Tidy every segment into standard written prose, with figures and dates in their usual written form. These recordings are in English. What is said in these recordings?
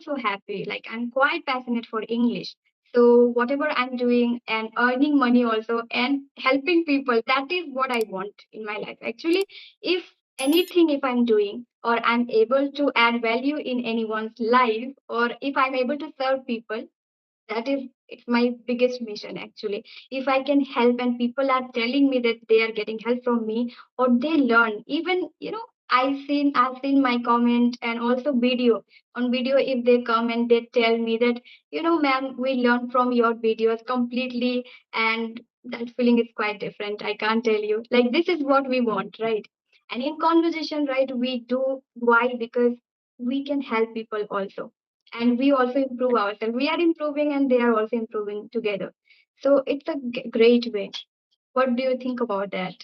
also happy. Like I'm quite passionate for English. So whatever I'm doing and earning money also and helping people, that is what I want in my life. Actually, if anything, if I'm doing or I'm able to add value in anyone's life, or if I'm able to serve people, that is it's my biggest mission actually. If I can help and people are telling me that they are getting help from me or they learn, even I've seen my comment and also video on video, if they come and they tell me that, ma'am, we learned from your videos completely, and that feeling is quite different. I can't tell you, like, this is what we want, right? And in conversation, right, we do why? Because we can help people also, and we also improve ourselves. We are improving and they are also improving together. So it's a great way. What do you think about that?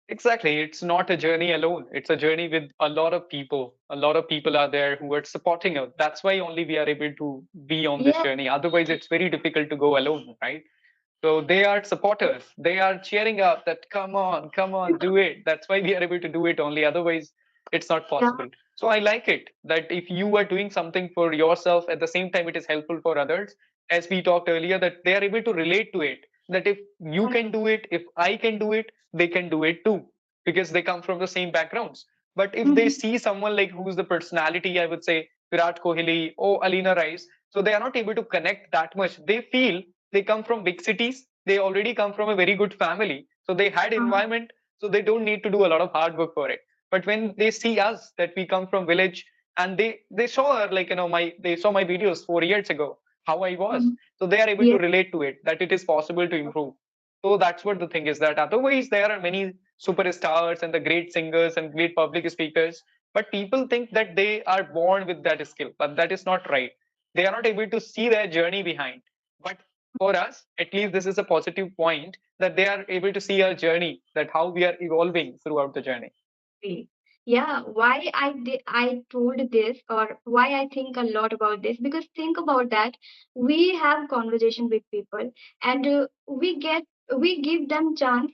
Exactly. It's not a journey alone. It's a journey with a lot of people. A lot of people are there who are supporting us. That's why only we are able to be on this Yeah, journey. Otherwise, it's very difficult to go alone, right? So they are supporters. They are cheering up that come on, do it. That's why we are able to do it only. Otherwise, it's not yeah, possible. So I like it that if you are doing something for yourself, at the same time it is helpful for others. As we talked earlier, that they are able to relate to it. That if you yeah. can do it, if I can do it, they can do it too, because they come from the same backgrounds. But if they Mhm. see someone like who's the personality, I would say Virat Kohli or Alina Rice, so they are not able to connect that much. They feel they come from big cities, they already come from a very good family, so they had Yeah. environment, so they don't need to do a lot of hard work for it. But when they see us, that we come from village, and they saw, like, my they saw my videos 4 years ago, how I was, Mhm. so they are able to Yeah. relate to it, that it is possible to improve. So that's what the thing is, that otherwise there are many superstars and the great singers and great public speakers, but people think that they are born with that skill, but that is not right. They are not able to see their journey behind. But for us, at least this is a positive point, that they are able to see our journey, that how we are evolving throughout the journey. Exactly. Yeah, why I told this, or why I think a lot about this, because think about that. We have conversation with people, and we give them chance,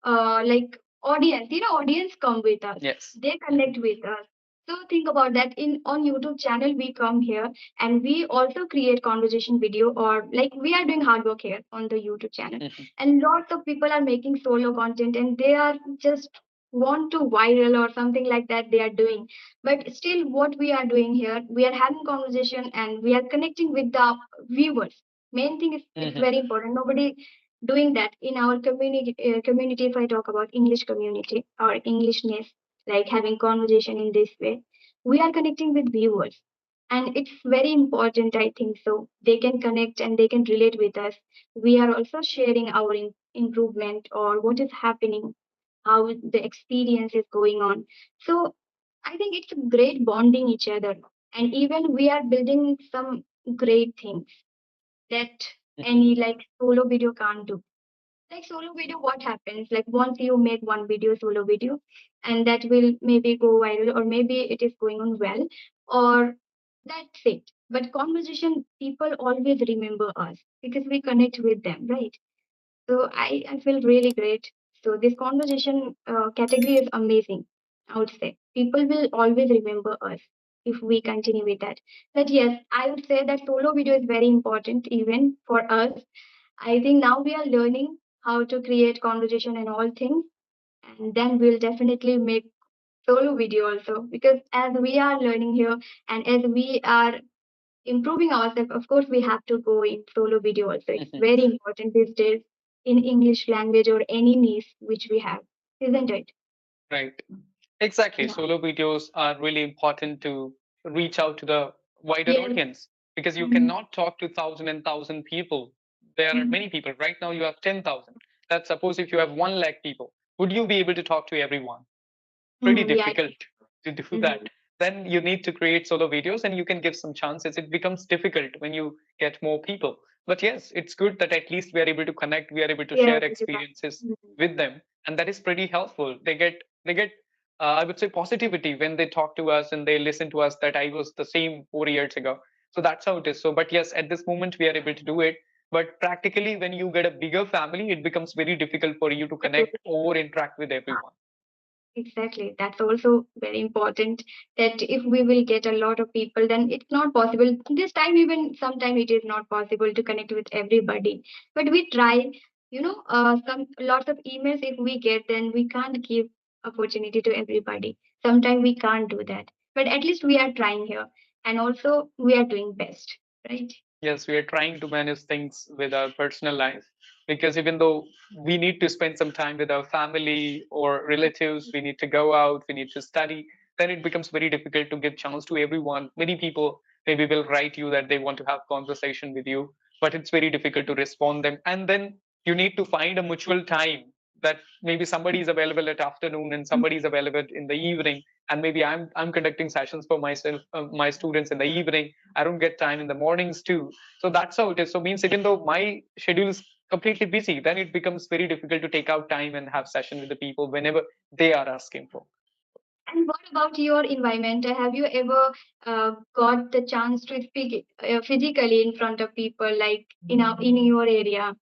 like audience, audience come with us. Yes. They connect with us. So think about that. In on YouTube channel, we come here and we also create conversation video, or like we are doing hard work here on the YouTube channel. Mhm. And lots of people are making solo content and they are just want to viral or something like that they are doing. But still, what we are doing here, we are having conversation and we are connecting with the viewers. Main thing is it's Mhm. very important. Nobody doing that in our community. If I talk about English community or Englishness, like having conversation in this way, we are connecting with viewers, and it's very important, I think. So they can connect and they can relate with us. We are also sharing our improvement or what is happening, how the experience is going on. So I think it's a great bonding each other. And even we are building some great things that Mhm. any like solo video can't do. Like solo video, what happens? Like once you make one video, solo video, and that will maybe go viral, or maybe it is going on well, or that's it. But conversation, people always remember us because we connect with them, right? So I feel really great. So this conversation category is amazing, I would say. People will always remember us if we continue with that. But yes, I would say that solo video is very important even for us. I think now we are learning how to create conversation and all things, and then we'll definitely make solo video also, because as we are learning here and as we are improving ourselves, of course, we have to go in solo video also. It's Mhm. very important these days in English language or any niche which we have, isn't it? Right. Exactly. Yeah. Solo videos are really important to reach out to the wider Yes. audience, because you Mm-hmm. cannot talk to thousand and thousand people. There are Mm-hmm. many people. Right now you have 10,000. Let's suppose if you have 1 lakh people, would you be able to talk to everyone? Pretty Mm-hmm. Yeah. difficult to do Mm-hmm. that. Then you need to create solo videos and you can give some chances. It becomes difficult when you get more people. But yes, it's good that at least we are able to connect, we are able to Yes. share experiences Mm-hmm. with them. And that is pretty helpful. They get I would say positivity when they talk to us and they listen to us, that I was the same 4 years ago. So that's how it is. So, but yes, at this moment we are able to do it. But practically, when you get a bigger family, it becomes very difficult for you to connect or interact with everyone. Exactly. That's also very important that if we will get a lot of people, then it's not possible. This time, even sometime it is not possible to connect with everybody. But we try, some lots of emails if we get, then we can't give opportunity to everybody. Sometimes we can't do that. But at least we are trying here. And also we are doing best, right? Yes, we are trying to manage things with our personal life because even though we need to spend some time with our family or relatives, we need to go out, we need to study, then it becomes very difficult to give chance to everyone. Many people maybe will write you that they want to have conversation with you, but it's very difficult to respond them. And then you need to find a mutual time that maybe somebody is available at afternoon and somebody is available in the evening, and maybe I'm conducting sessions for myself, my students in the evening. I don't get time in the mornings too. So that's how it is. So means even though my schedule is completely busy, then it becomes very difficult to take out time and have session with the people whenever they are asking for. And what about your environment? Have you ever got the chance to speak physically in front of people, like in your area?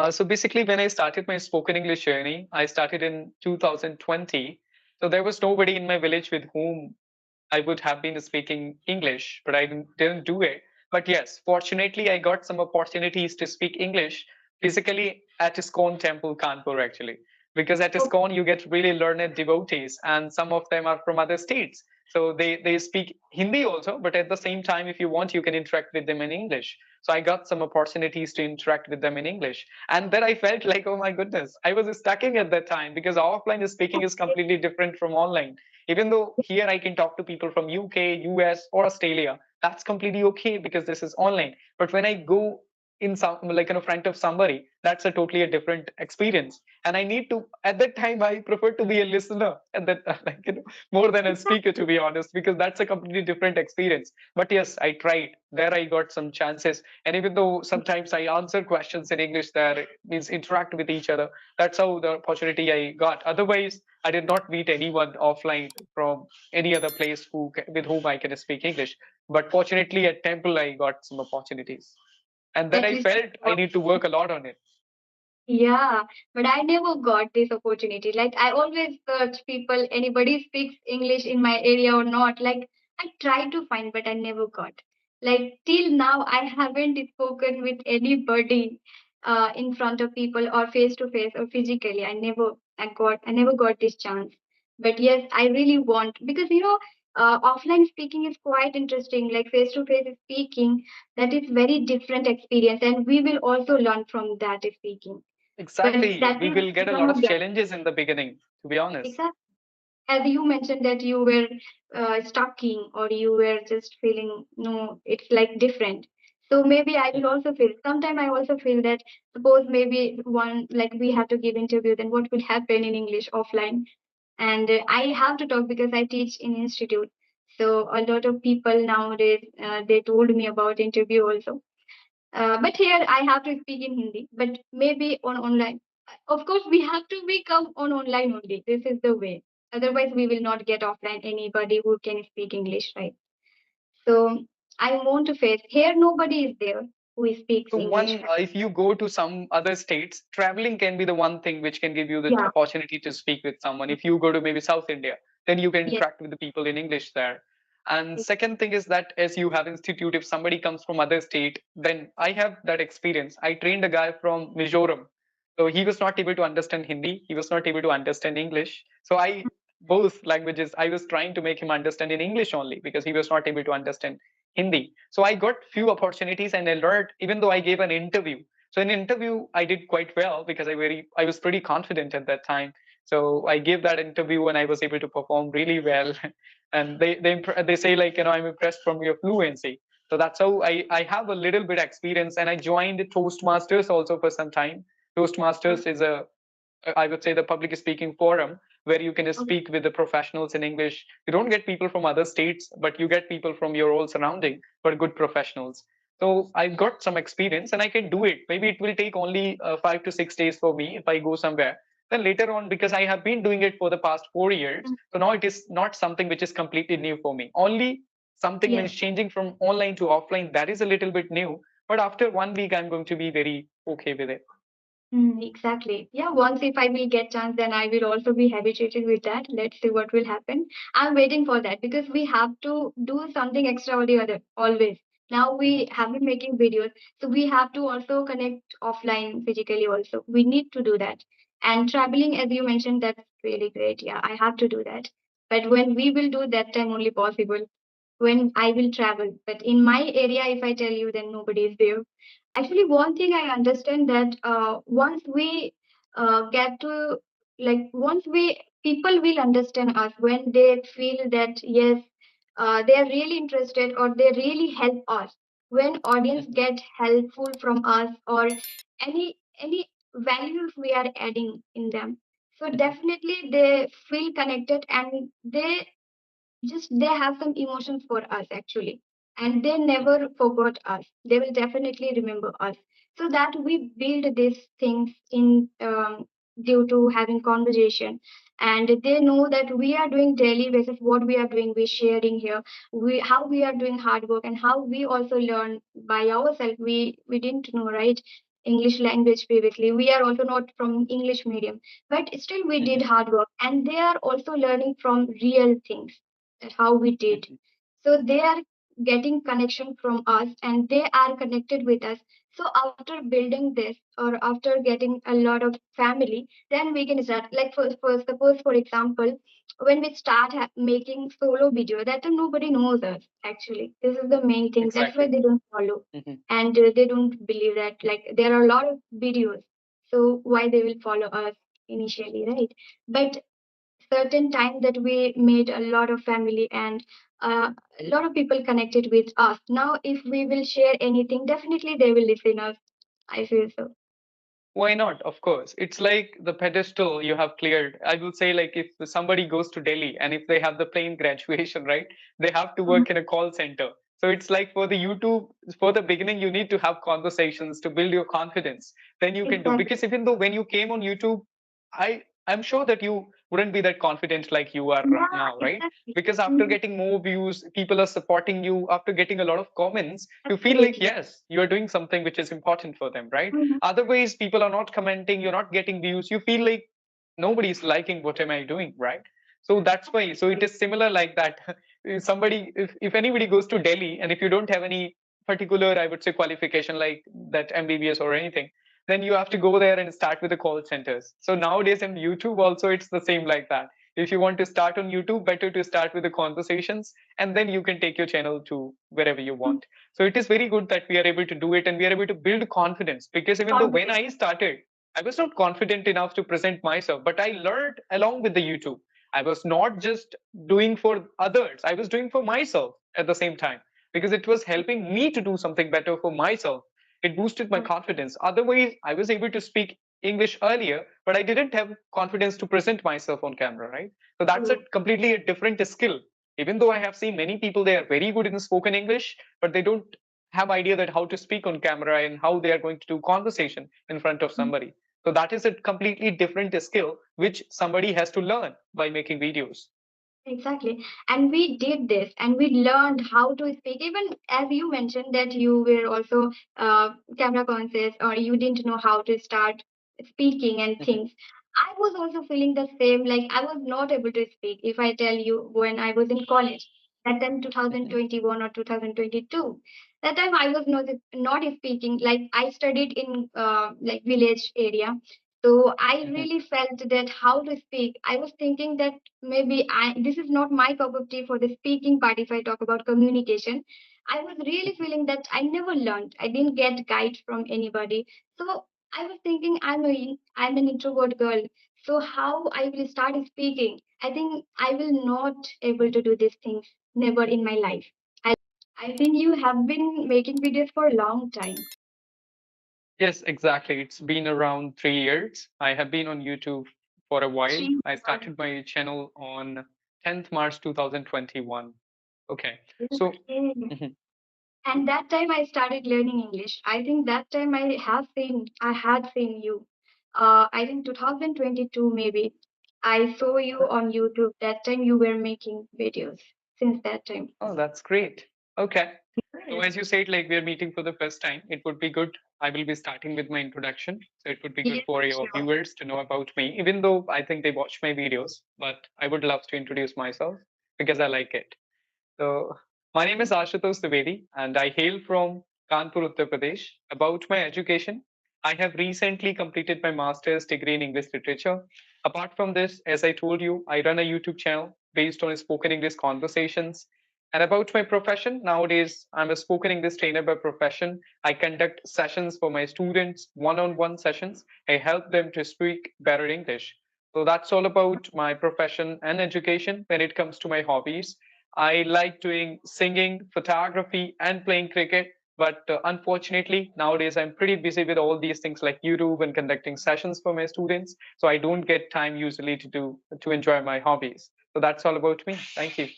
So basically, when I started my spoken English journey, I started in 2020. So there was nobody in my village with whom I would have been speaking English, but I didn't do it. But yes, fortunately, I got some opportunities to speak English physically at ISKCON Temple, Kanpur, actually. Because at Oh, ISKCON, you get really learned devotees, and some of them are from other states. So they speak Hindi also, but at the same time, if you want, you can interact with them in English. So I got some opportunities to interact with them in English. And then I felt like, oh my goodness, I was stucking at that time because offline speaking is okay. completely different from online. Even though here I can talk to people from UK, US, or Australia, that's completely okay because this is online. But when I go in some like in front of somebody, that's a totally a different experience. And I need to at that time I prefer to be a listener and that like more than a speaker, to be honest, because that's a completely different experience. But yes, I tried. There I got some chances. And even though sometimes I answer questions in English, there it means interact with each other. That's how the opportunity I got. Otherwise, I did not meet anyone offline from any other place with whom I can speak English. But fortunately, at Temple, I got some opportunities. And then At I least you felt I got. need to work a lot on it. Yeah, but I never got this opportunity. Like I always search people, anybody speaks English in my area or not. Like I try to find, but I never got. Like till now, I haven't spoken with anybody in front of people or face to face or physically. I never got this chance. But yes, I really want because offline speaking is quite interesting. Like face to face speaking, that is very different experience, and we will also learn from that speaking, but Exactly. that We is will get a some lot of of them. challenges in the beginning, to be honest. Exactly. As you mentioned that you were stucking or you were just feeling, no, it's like different. So maybe I will also feel. Sometimes I also feel that suppose maybe one like we have to give interview, then what will happen in English offline? And I have to talk because I teach in institute. So a lot of people nowadays they told me about interview also. But here I have to speak in Hindi, but maybe on online. Of course, we have to become on online only. This is the way. Otherwise, we will not get offline anybody who can speak English, right? So I want to face here. Nobody is there who speaks So English, one, right? if you go to some other states, traveling can be the one thing which can give you the Yeah. opportunity to speak with someone. If you go to maybe South India, then you can Yes. interact with the people in English there. And second thing is that as you have institute, if somebody comes from other state, then I have that experience. I trained a guy from Mizoram. So he was not able to understand Hindi. He was not able to understand English. So I both languages, I was trying to make him understand in English only because he was not able to understand Hindi. So I got few opportunities and I learned, even though I gave an interview. So in interview, I did quite well because I was pretty confident at that time. So I gave that interview and I was able to perform really well. And they say like, I'm impressed from your fluency. So that's how I have a little bit experience, and I joined Toastmasters also for some time. Toastmasters is a I would say the public speaking forum where you can Okay. speak with the professionals in English. You don't get people from other states, but you get people from your old surrounding, but good professionals. So I've got some experience and I can do it. Maybe it will take only 5 to 6 days for me if I go somewhere. Then later on, because I have been doing it for the past 4 years, so now it is not something which is completely new for me. Only something Yes. means changing from online to offline, that is a little bit new. But after one week, I'm going to be very okay with it. Exactly. Yeah, once if I will get chance, then I will also be habituated with that. Let's see what will happen. I'm waiting for that because we have to do something extraordinary always. Now we Mhm. have been making videos, so we have to also connect offline physically also. We need to do that. And traveling, as you mentioned, that's really great. Yeah, I have to do that. But when we will do that time only possible when I will travel. But in my area, if I tell you, then nobody is there. Actually, one thing I understand that once we get to once we people will understand us when they feel that yes, they are really interested or they really help us. When audience Mhm. get helpful from us or any values we are adding in them, so Mhm. definitely they feel connected and they just they have some emotions for us actually, and they Mhm. never forgot us. They will definitely remember us, so that we build these things in due to having conversation, and they know that we are doing daily basis what we are doing, we sharing here, we how we are doing hard work and how we also learn by ourselves. We didn't know, right, English language previously. We are also not from English medium, but still we did Mhm. hard work, and they are also learning from real things, that how we did. Mhm. So they are getting connection from us and they are connected with us. So after building this or after getting a lot of family, then we can start. Like for suppose for example, when we start making solo video, that time nobody knows us actually. This is the main thing. That's why Exactly. they don't follow, Mhm. and they don't believe that like there are a lot of videos. So why they will follow us initially, right? But certain time that we made a lot of family and a lot of people connected with us. Now if we will share anything, definitely they will listen us. I feel so. Why not? Of course. It's like the pedestal you have cleared. I will say, like, if somebody goes to Delhi and if they have the plain graduation, right, they have to Mhm. work in a call center. So it's like for the YouTube, for the beginning, you need to have conversations to build your confidence. Then you can do. Exactly. Because even though when you came on YouTube, I'm sure that you wouldn't be that confident like you are Yeah, now, right? exactly. Because after Mhm. getting more views, people are supporting you. After getting a lot of comments, you feel like Absolutely. yes, you are doing something which is important for them, right? Mhm. Otherwise, people are not commenting, you're not getting views, you feel like nobody's liking what am I doing, right? So that's why. So it Absolutely. is similar like that. Somebody, if anybody goes to Delhi and if you don't have any particular, I would say, qualification like that MBBS or anything, then you have to go there and start with the call centers. So nowadays in YouTube also it's the same like that. If you want to start on YouTube, better to start with the conversations, and then you can take your channel to wherever you Mhm. want. So it is very good that we are able to do it and we are able to build confidence, because even though when Confidence. I started, I was not confident enough to present myself, but I learned along with the YouTube. I was not just doing for others, I was doing for myself at the same time, because it was helping me to do something better for myself. It boosted my confidence. Otherwise, I was able to speak English earlier, but I didn't have confidence to present myself on camera, right? So that's a True. completely a different skill. Even though I have seen many people, they are very good in spoken English, but they don't have idea that how to speak on camera and how they are going to do conversation in front of somebody. So that is a completely different skill which somebody has to learn by making videos. Exactly. And we did this and we learned how to speak. Even as you mentioned that you were also camera conscious or you didn't know how to start speaking and Mhm. things. I was also feeling the same. Like I was not able to speak. If I tell you when I was in college, that time Mhm. 2021 or 2022, that time I was not speaking. Like I studied in like village area. So I Mhm. really felt that how to speak. I was thinking that maybe I this is not my cup of tea for the speaking part. If I talk about communication, I was really Mhm. feeling that I never learned. I didn't get guide from anybody. So I was thinking I'm an introvert girl. So how I will start speaking? I think I will not able to do these things. Never in my life. I think you have been making videos for a long time. Yes, exactly. It's been around 3 years. I have been on YouTube for a while. Three I months. started my channel on 10th March 2021. Okay. So, Okay. mhm, And that time I started learning English. I think that time I had seen you. I think 2022 maybe. I saw you on YouTube. That time you were making videos since that time. oh, that's great. Okay. So as you said, like we are meeting for the first time, it would be good. I will be starting with my introduction. So it would be good Yes, for your sure. viewers to know about me, even though I think they watch my videos, but I would love to introduce myself because I like it. So, my name is Ashutosh Trivedi, and I hail from Kanpur, Uttar Pradesh. About my education, I have recently completed my master's degree in English literature. Apart from this, as I told you, I run a YouTube channel based on spoken English conversations. And about my profession, nowadays I'm a spoken English trainer by profession. I conduct sessions for my students, one on one sessions. I help them to speak better English. So that's all about my profession and education. When it comes to my hobbies, I like doing singing, photography, and playing cricket. But unfortunately, nowadays I'm pretty busy with all these things like YouTube and conducting sessions for my students. So I don't get time usually to enjoy my hobbies. So that's all about me. Thank you.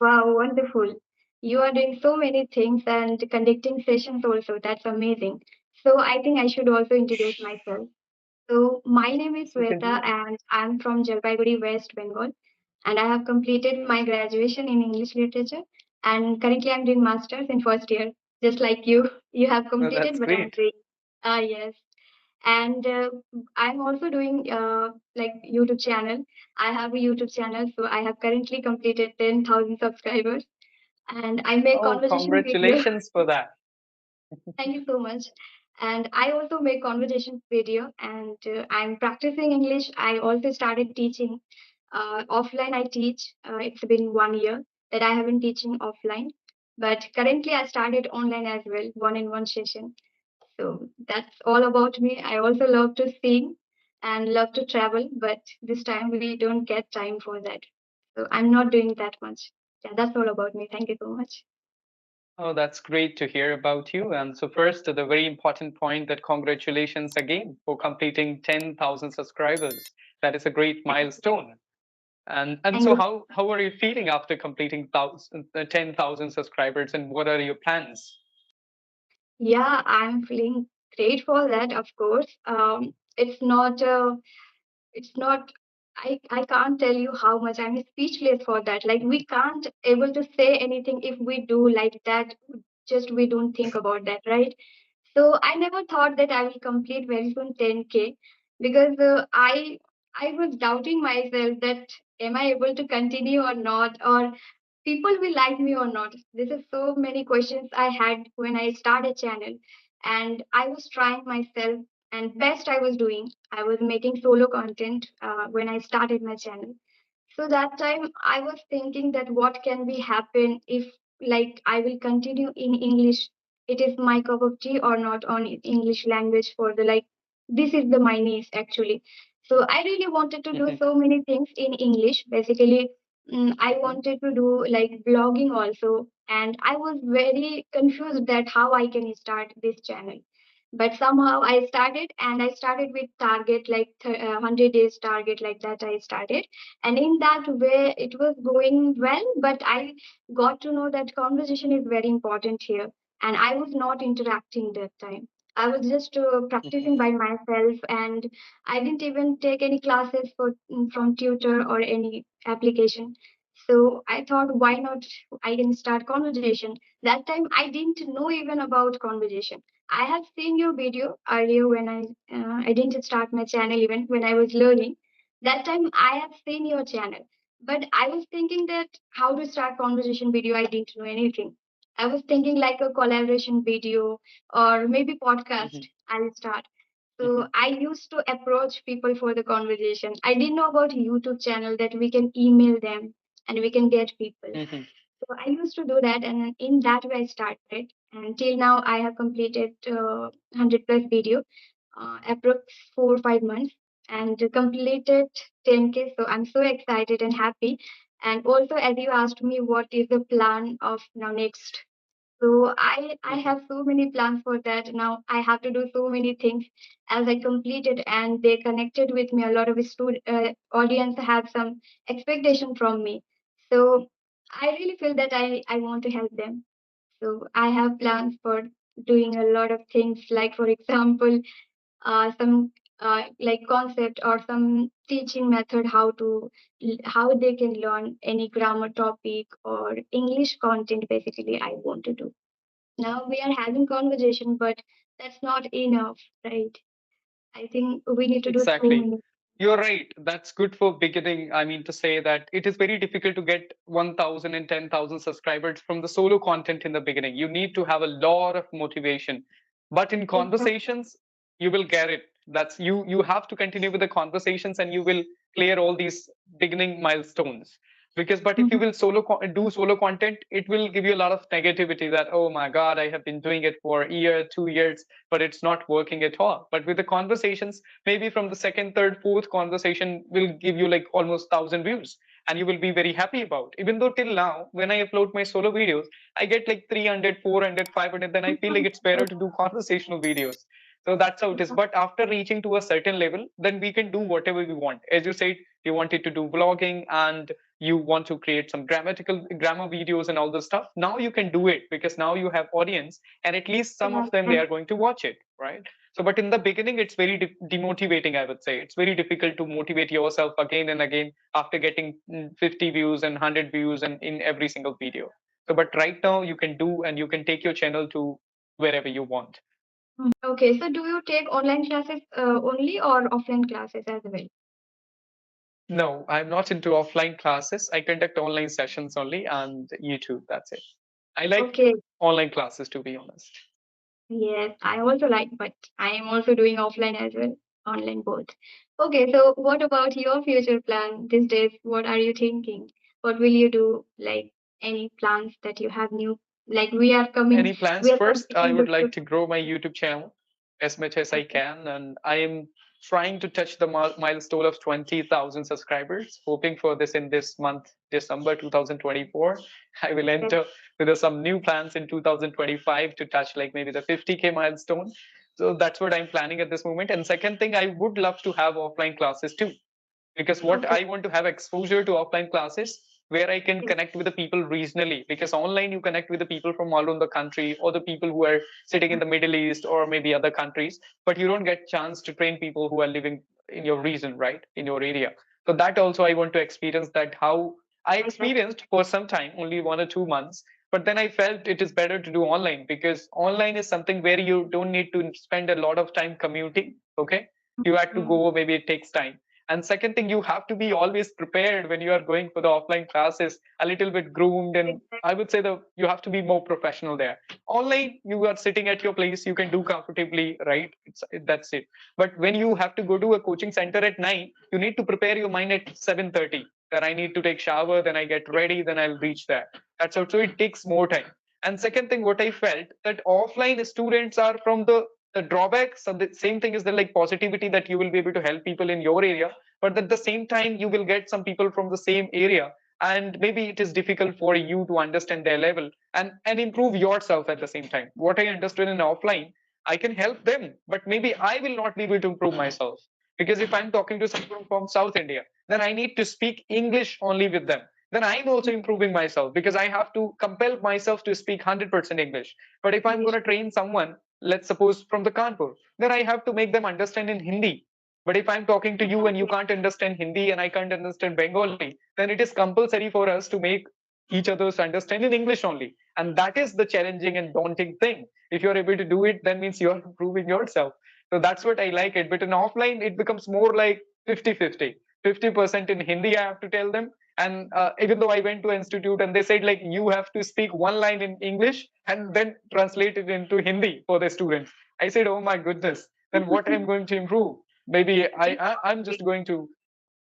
Wow, wonderful. You are doing so many things and conducting sessions also. That's amazing. So I think I should also introduce myself. So my name is You can do Sweta and I'm from Jalpaiguri, West Bengal. And I have completed my graduation in English literature. And currently I'm doing masters in first year, just like you. You have that. completed, That's but I'm great. doing. Yes. And I'm also doing like YouTube channel. I have a YouTube channel, so I have currently completed 10,000 subscribers, and I make Oh, conversation video. congratulations for that. Thank you so much. And I also make conversation video, and I'm practicing English. I also started teaching offline. I teach. It's been 1 year that I have been teaching offline, but currently I started online as well, one-in-one session. So that's all about me. I also love to sing and love to travel, but this time we don't get time for that. So I'm not doing that much. Yeah, that's all about me. Thank you so much. Oh, that's great to hear about you. And so, first, the very important point that congratulations again for completing 10,000 subscribers. That is a great Thank you. milestone. And Thank so, you. how are you feeling after completing 10,000 subscribers, and what are your plans? Yeah, I'm feeling great for that, of course. It's not I can't tell you how much I'm speechless for that. Like we can't able to say anything if we do like that, just we don't think about that, right? So I never thought that I will complete very soon 10K because I was doubting myself that am I able to continue or not, or people will like me or not. This is so many questions I had when I started channel, and I was trying myself, and best I was doing. I was making solo content when I started my channel. So that time I was thinking that what can be happen if like I will continue in English. It is my cup of tea or not on English language for the like this is the my niche actually. So I really wanted to do Mhm, so many things in English. Basically, I mhm, wanted to do like blogging also, and I was very confused that how I can start this channel. But somehow I started, and I started with target like 100 days target like that. I started, and in that way it was going well, but I got to know that conversation is very important here, and I was not interacting that time. I was just mhm, practicing by myself, and I didn't even take any classes from tutor or any application. So I thought, why not? I can start conversation. That time I didn't know even about conversation. I have seen your video earlier when I didn't start my channel even when I was learning. That time I have seen your channel, but I was thinking that how to start conversation video. I didn't know anything. I was thinking like a collaboration video or maybe podcast. mhm, I'll start. So mhm, I used to approach people for the conversation. I didn't know about YouTube channel that we can email them and we can get people. mhm, So I used to do that, and in that way I started. And till now, I have completed 100 plus video, approx 4 or 5 months, and completed 10K. So I'm so excited and happy. And also, as you asked me, what is the plan of now next? So I mhm, have so many plans for that. Now I have to do so many things as I completed, and they connected with me. A lot of audience have some expectation from me. So I really feel that I want to help them. So I have plans for doing a lot of things, like for example, some like concept or some teaching method how they can learn any grammar topic or English content. Basically, I want to do. Now we are having conversation, but that's not enough, right? I think we need to do so Exactly. many. You're right. That's good for beginning. I mean to say that it is very difficult to get 1,000 and 10,000 subscribers from the solo content in the beginning. You need to have a lot of motivation. But in Exactly. conversations, you will get it. That's you have to continue with the conversations and you will clear all these beginning milestones. Because but if you Mhm. will do solo content, it will give you a lot of negativity that, oh my God, I have been doing it for a year, 2 years, but it's not working at all. But with the conversations, maybe from the second, third, fourth conversation will give you like almost 1,000 views and you will be very happy about. Even though till now, when I upload my solo videos, I get like 300, 400, 500, then I feel like it's better to do conversational videos. So that's how it is. But after reaching to a certain level, then we can do whatever we want. As you said, you wanted to do vlogging and you want to create some grammar videos and all this stuff. Now you can do it because now you have audience and at least some of them they Yeah. are going to watch it, right? So, but in the beginning, it's very demotivating, I would say. It's very difficult to motivate yourself again and again after getting 50 views and 100 views and in every single video. So, but right now, you can do and you can take your channel to wherever you want. Okay, so do you take online classes only or offline classes as well? No, I'm not into offline classes. I conduct online sessions only and YouTube. That's it. I like Okay, online classes, to be honest. yes, I also like, but I am also doing offline as well, online both. Okay, so what about your future plan these days? What are you thinking? What will you do? Like any plans that you have new? Like Any plans? we are First, I completing would this. like to grow my YouTube channel as much as I Okay, can, and I am trying to touch the milestone of 20,000 subscribers. Hoping for this in this month, December 2024. I will okay, enter with some new plans in 2025 to touch like maybe the 50K milestone. So that's what I'm planning at this moment. And second thing, I would love to have offline classes too, because what okay, I want to have exposure to offline classes where I can okay, connect with the people regionally, because online you connect with the people from all over the country or the people who are sitting in the Middle East or maybe other countries, but you don't get chance to train people who are living in your region, right, in your area. So that also I want to experience, that how I exactly. experienced for some time, only 1 or 2 months, but then I felt it is better to do online because online is something where you don't need to spend a lot of time commuting. Okay, you have to Mhm. go, maybe it takes time. And second thing, you have to be always prepared when you are going for the offline classes, a little bit groomed. And I would say that you have to be more professional there. Online, you are sitting at your place, you can do comfortably, right? That's it. But when you have to go to a coaching center at 9, you need to prepare your mind at 7:30. That I need to take shower, then I get ready, then I'll reach there. That's how. So it takes more time. And second thing, what I felt that offline students are from the drawbacks. So the same thing is the like positivity that you will be able to help people in your area, but at the same time you will get some people from the same area and maybe it is difficult for you to understand their level and improve yourself at the same time. What I understood in offline, I can help them, but maybe I will not be able to improve myself, because if I'm talking to someone from South India, then I need to speak English only with them. Then I'm also improving myself because I have to compel myself to speak 100% English. But if I'm going English. to train someone, let's suppose from the Kanpur, then I have to make them understand in Hindi. But if I'm talking to you and you Exactly. can't understand Hindi and I can't understand Bengali, then it is compulsory for us to make each other's understand in English only. And that is the challenging and daunting thing. If you're able to do it, that means you're improving yourself. So that's what I like it. But in offline, it becomes more like 50-50. 50% in Hindi, I have to tell them. And even though I went to institute and they said like you have to speak one line in English and then translate it into Hindi for the students. I said, oh my goodness, then what I'm going to improve? Maybe I'm just going to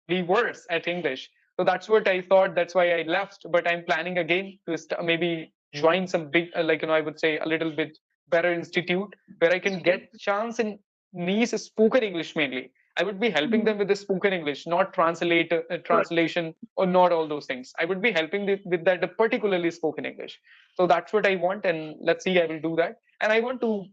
be worse at English. So that's what I thought. That's why I left. But I'm planning again to maybe join some big, like, I would say a little bit better institute where I can get chance in niche spoken English mainly. I would be helping Mhm. them with the spoken English, not Good. translation or not all those things. I would be helping with that, particularly spoken English. So that's what I want. And let's see, I will do that. And I want to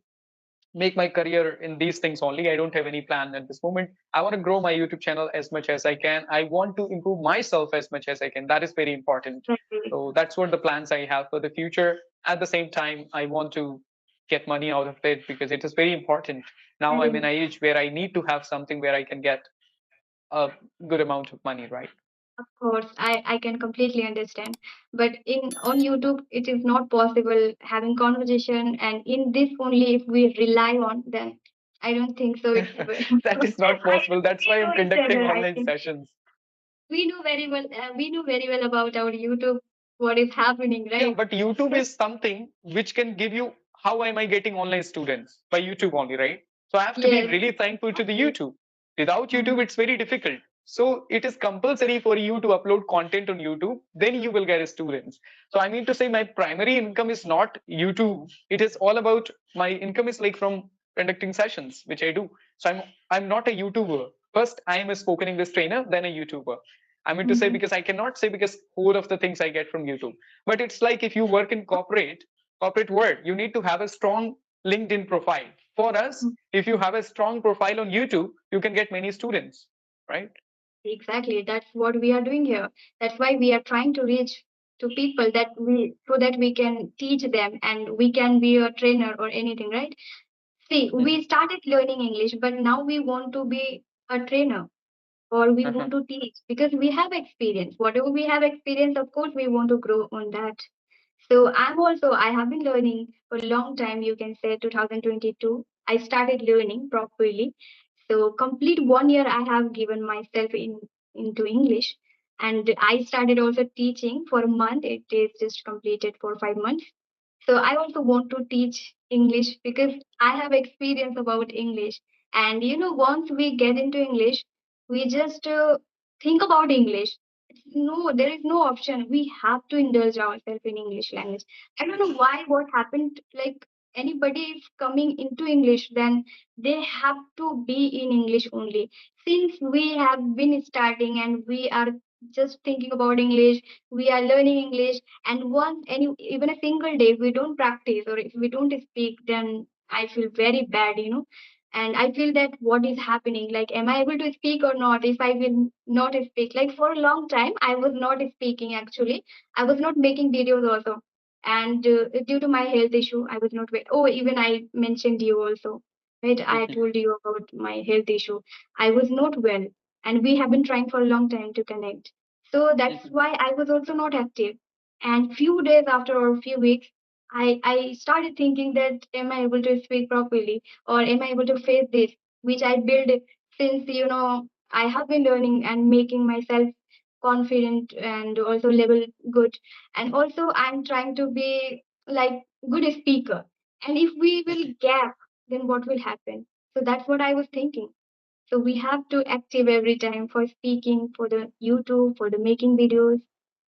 make my career in these things only. I don't have any plan at this moment. I want to grow my YouTube channel as much as I can. I want to improve myself as much as I can. That is very important. Exactly. So that's what the plans I have for the future. At the same time, I want to get money out of it because it is very important. Now I'm in Very an age where I need to have something where I can get a good amount of money, right? Of course, I can completely understand. But in on YouTube, it is not possible having conversation, and in this only if we rely on, then I don't think so. It's That is not I possible. think That's we why know I'm each conducting other. I online think sessions. we know very well. We know very well about our YouTube, what is happening, Yeah, right? but YouTube is something which can give you how am I getting online students by YouTube only, right? So I have to be Yes, really thankful to the exactly. YouTube. Without YouTube, Mhm. it's very difficult. So it is compulsory for you to upload content on YouTube, then you will get students. So I mean to say my primary income is not YouTube. It is all about my income is like from conducting sessions, which I do. So I'm not a YouTuber. First, I am a spoken English trainer, then a YouTuber. I mean to say Mhm. because I cannot say because whole of the things I get from YouTube. But it's like if you work in corporate world, you need to have a strong LinkedIn profile. For us, if you have a strong profile on YouTube, you can get many students, right? Exactly. That's what we are doing here. That's why we are trying to reach to people that we so that we can teach them and we can be a trainer or anything, right? See, Mhm. we started learning English, but now we want to be a trainer or we Uh-huh. want to teach because we have experience. Whatever we have experience, of course, we want to grow on that. So I have been learning for a long time, you can say 2022. I started learning properly. So complete 1 year I have given myself into English. And I started also teaching for a month. It is just completed for 5 months. So I also want to teach English because I have experience about English. And once we get into English, we just think about English. No, there is no option. We have to indulge ourselves in English language. I don't know why what happened. Like anybody is coming into English, then they have to be in English only. Since we have been starting and we are just thinking about English, we are learning English, and even a single day if we don't practice or if we don't speak, then I feel very bad. And I feel that what is happening, like am I able to speak or not if I will not speak? Like for a long time I was not speaking actually. I was not making videos also, and due to my health issue I was not oh, even I mentioned you also, right? I told you about my health issue. I was not well, and we have been trying for a long time to connect. So that's why I was also not active. And few days after or few weeks, I started thinking that am I able to speak properly or am I able to face this, which I built since I have been learning and making myself confident and also level good. And also I'm trying to be like good speaker. And if we will gap, then what will happen? So that's what I was thinking. So we have to active every time for speaking, for the YouTube, for the making videos.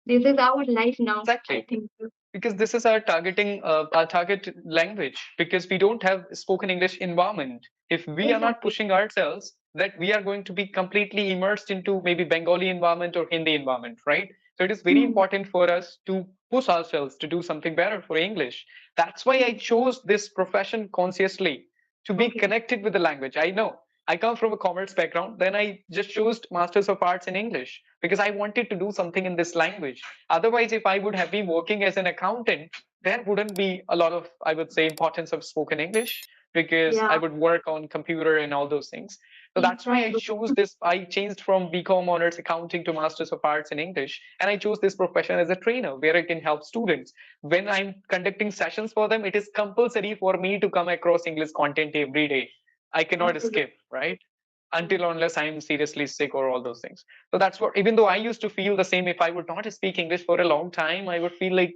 This is our life now, I Exactly. think. So. Because this is our target language, because we don't have spoken English environment. If we are not Exactly. pushing ourselves, that we are going to be completely immersed into maybe Bengali environment or Hindi environment, right? So it is very Hmm. important for us to push ourselves to do something better for English. That's why I chose this profession consciously, to be Okay. connected with the language. I know I come from a commerce background, then I just chose Masters of Arts in English because I wanted to do something in this language. Otherwise, if I would have been working as an accountant, there wouldn't be a lot of, I would say, importance of spoken English, because I Yeah, would work on computer and all those things. So that's why I exactly. chose this. I changed from BCom honors accounting to Masters of Arts in English, and I chose this profession as a trainer where I can help students. When I'm conducting sessions for them, it is compulsory for me to come across English content every day. I cannot Absolutely. escape, right? Mm. Until unless I'm seriously sick or all those things. So that's what, even though I used to feel the same, if I would not speak English for a long time, I would feel like,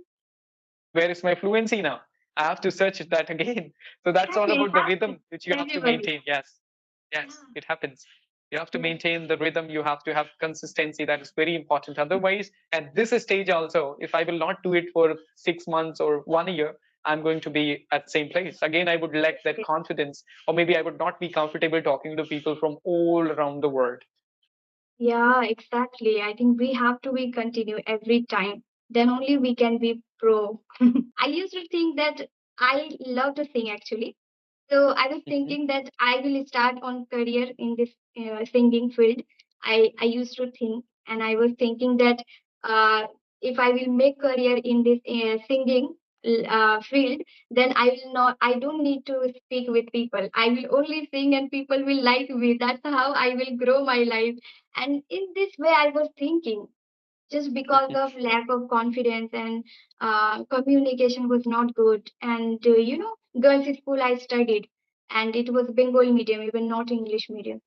where is my fluency now? I have to search that again. So that's all Exactly. It about the happens rhythm which you to have to everybody. maintain. Yes. Yeah. Yes, it happens. You have to Yes. maintain the rhythm. You have to have consistency. That is very important. Otherwise, at this stage also, if I will not do it for 6 months or 1 year, I'm going to be at the same place. Again, I would lack that confidence, or maybe I would not be comfortable talking to people from all around the world. Yeah, exactly. I think we have to be continue every time. Then only we can be pro. I used to think that I love to sing actually. So I was Mhm. thinking that I will start on career in this singing field. I used to think, and I was thinking that uh, if I will make career in this singing field, then I will not. I don't need to speak with people. I will only sing, and people will like me. That's how I will grow my life. And in this way, I was thinking. just because of lack of confidence, and communication was not good. And girls school I studied, and it was Bengali medium, even not English medium.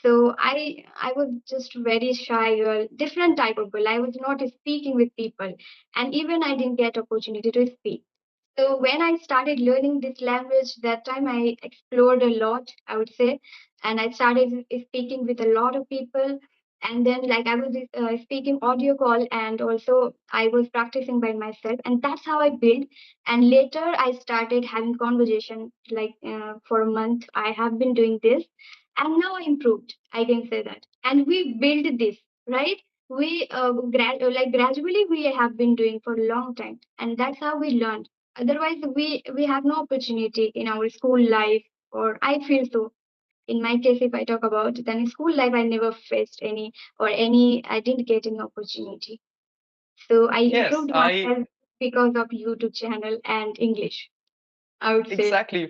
So I was just very shy girl, different type of girl. I was not speaking with people, and even I didn't get opportunity to speak. So when I started learning this language, that time I explored a lot, I would say, and I started speaking with a lot of people. And then, like, I was speaking audio call, and also I was practicing by myself, and that's how I built. And later, I started having conversation. Like for a month, I have been doing this, and now I improved. I can say that, and we built this, right? We like gradually we have been doing for a long time, and that's how we learned. Otherwise, we have no opportunity in our school life, or I feel so. In my case, if I talk about, then in school life, I never faced any, or any, I didn't get any opportunity. So I Yes, improved I myself because of YouTube channel and English, I would say. exactly.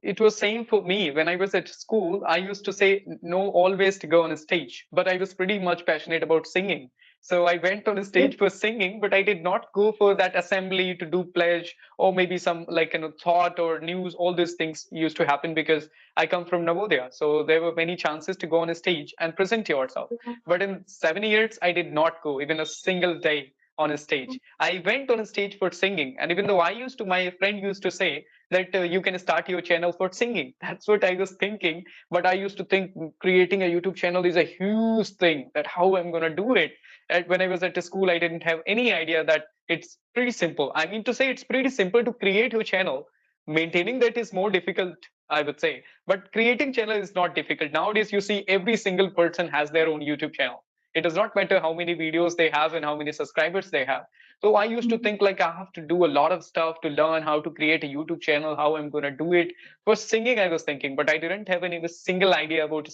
It was same for me. When I was at school, I used to say no always to go on a stage, but I was pretty much passionate about singing. So I went on a stage for singing, but I did not go for that assembly to do pledge or maybe some like thought or news. All these things used to happen because I come from Navodaya. So there were many chances to go on a stage and present yourself. But in 7 years, I did not go even a single day on a stage. I went on a stage for singing, and even though my friend used to say that you can start your channel for singing. That's what I was thinking. But I used to think creating a YouTube channel is a huge thing, that how I'm going to do it. And when I was at the school, I didn't have any idea that it's pretty simple. I mean to say it's pretty simple to create your channel. Maintaining that is more difficult, I would say. But creating channel is not difficult. Nowadays, you see every single person has their own YouTube channel. It does not matter how many videos they have and how many subscribers they have. So I used to think like I have to do a lot of stuff to learn how to create a YouTube channel, how I'm going to do it. For singing, I was thinking, but I didn't have any single idea about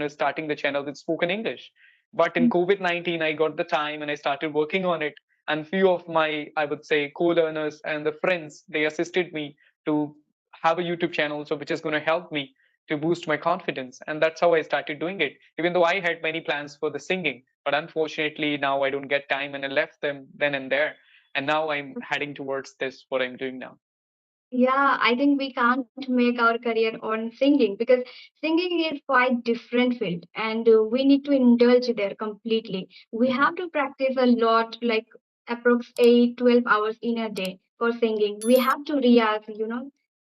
starting the channel with spoken English. But in COVID-19, I got the time and I started working on it. And few of my, I would say, co-learners and the friends, they assisted me to have a YouTube channel, so which is going to help me to boost my confidence. And that's how I started doing it. Even though I had many plans for the singing, but unfortunately now I don't get time and I left them then and there. And now I'm heading towards this, what I'm doing now. Yeah, I think we can't make our career on singing, because singing is quite different field, and we need to indulge there completely. We Mhm. have to practice a lot, like approx 8-12 hours in a day for singing. We have to riyaz.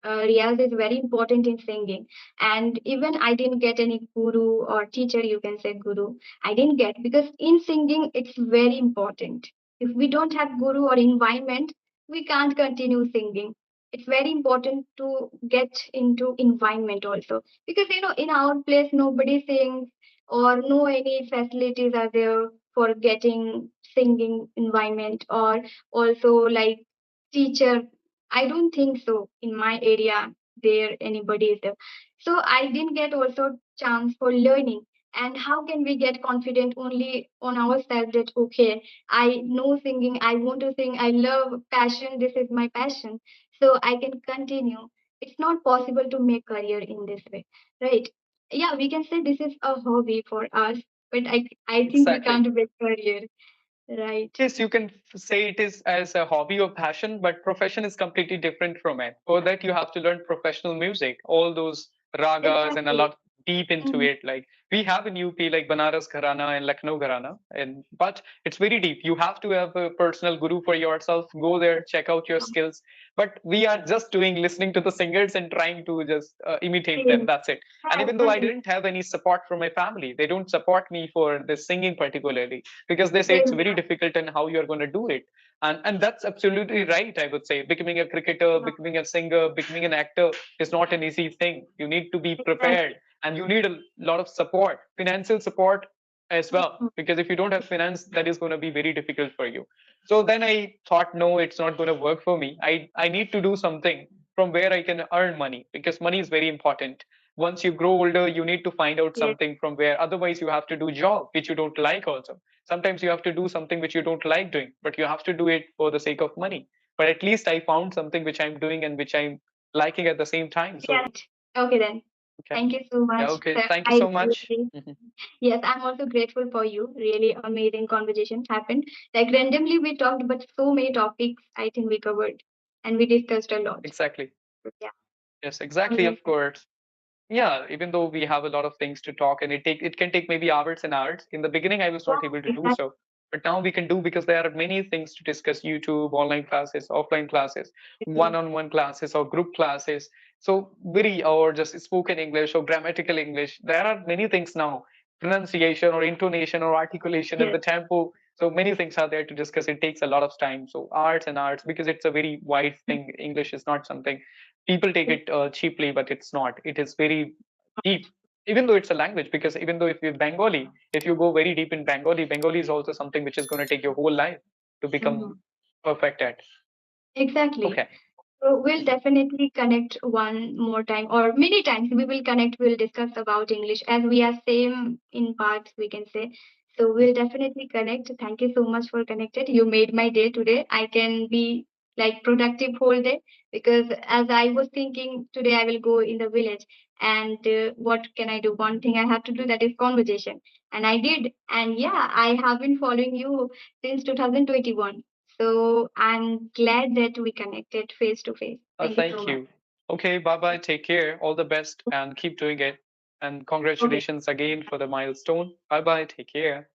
Riyaz is very important in singing. And even I didn't get any guru or teacher, you can say guru. I didn't get, because in singing it's very important. If we don't have guru or environment, we can't continue singing. It's very important to get into environment also, because in our place nobody sings, or no any facilities are there for getting singing environment, or also like teacher. I don't think so in my area there anybody is there. So I didn't get also chance for learning. And how can we get confident only on ourselves that okay, I know singing, I want to sing, I love passion, this is my passion, so I can continue. It's not possible to make career in this way, right? Yeah, we can say this is a hobby for us, but I think we Exactly. can't make career, right? Yes, you can say it is as a hobby or passion, but profession is completely different from it. For that, you have to learn professional music, all those ragas and a Exactly. lot deep into Mhm. it. Like we have in UP, like Banaras Gharana and Lucknow Gharana, and but it's very deep. You have to have a personal guru for yourself. Go there, check out your skills. But we are just doing listening to the singers and trying to just imitate them. Same. That's it. And Yes, even though I didn't have any support from my family, they don't support me for this singing particularly because they say it's same very here. difficult and how you're going to do it. And that's absolutely right, I would say. Becoming a cricketer, Yeah, becoming a singer, becoming an actor is not an easy thing. You need to be prepared exactly. and you need a lot of support, financial support as well. Mhm. Because if you don't have finance, that is going to be very difficult for you. So then I thought, no, it's not going to work for me. I need to do something from where I can earn money because money is very important. Once you grow older, you need to find out Yes, something from where otherwise you have to do job which you don't like also. Sometimes you have to do something which you don't like doing, but you have to do it for the sake of money. But at least I found something which I'm doing and which I'm liking at the same time. yes. So Okay then. Okay. Thank you so Yeah. much. Okay. So Thank you I so much. really, Mhm. yes, I'm also grateful for you. Really amazing conversation happened. Like randomly we talked, but so many topics I think we covered and we discussed a lot. Exactly. Yeah. Yes. All Exactly. right. Of course. Yeah, even though we have a lot of things to talk and it can take maybe hours and hours. In the beginning, I was Yeah, not able to do exactly. so, but now we can do because there are many things to discuss: YouTube, online classes, offline classes, one-on-one classes, or group classes. So very or just spoken English or grammatical English. There are many things now: pronunciation or intonation or articulation and Yes. the tempo. So many things are there to discuss. It takes a lot of time. So arts and arts because it's a very wide thing. English is not something people take it cheaply, but it's not. It is very deep, even though it's a language. Because even though if you're Bengali, if you go very deep in Bengali, Bengali is also something which is going to take your whole life to become Mhm. perfect at. Exactly. Okay. So we'll Mhm. definitely connect one more time or many times we will connect. We'll discuss about English as we are same in parts, we can say. So we'll definitely connect. Thank you so much for connected. You made my day today. I can be like productive whole day because as I was thinking today I will go in the village and what can I do? One thing I have to do that is conversation. And I did. And yeah, I have been following you since 2021. So I'm glad that we connected face to face. Thank you so Thank much. you. Okay, bye bye. Take care. All the best and keep doing it. And Okay. congratulations again for the milestone. Bye bye. Take care.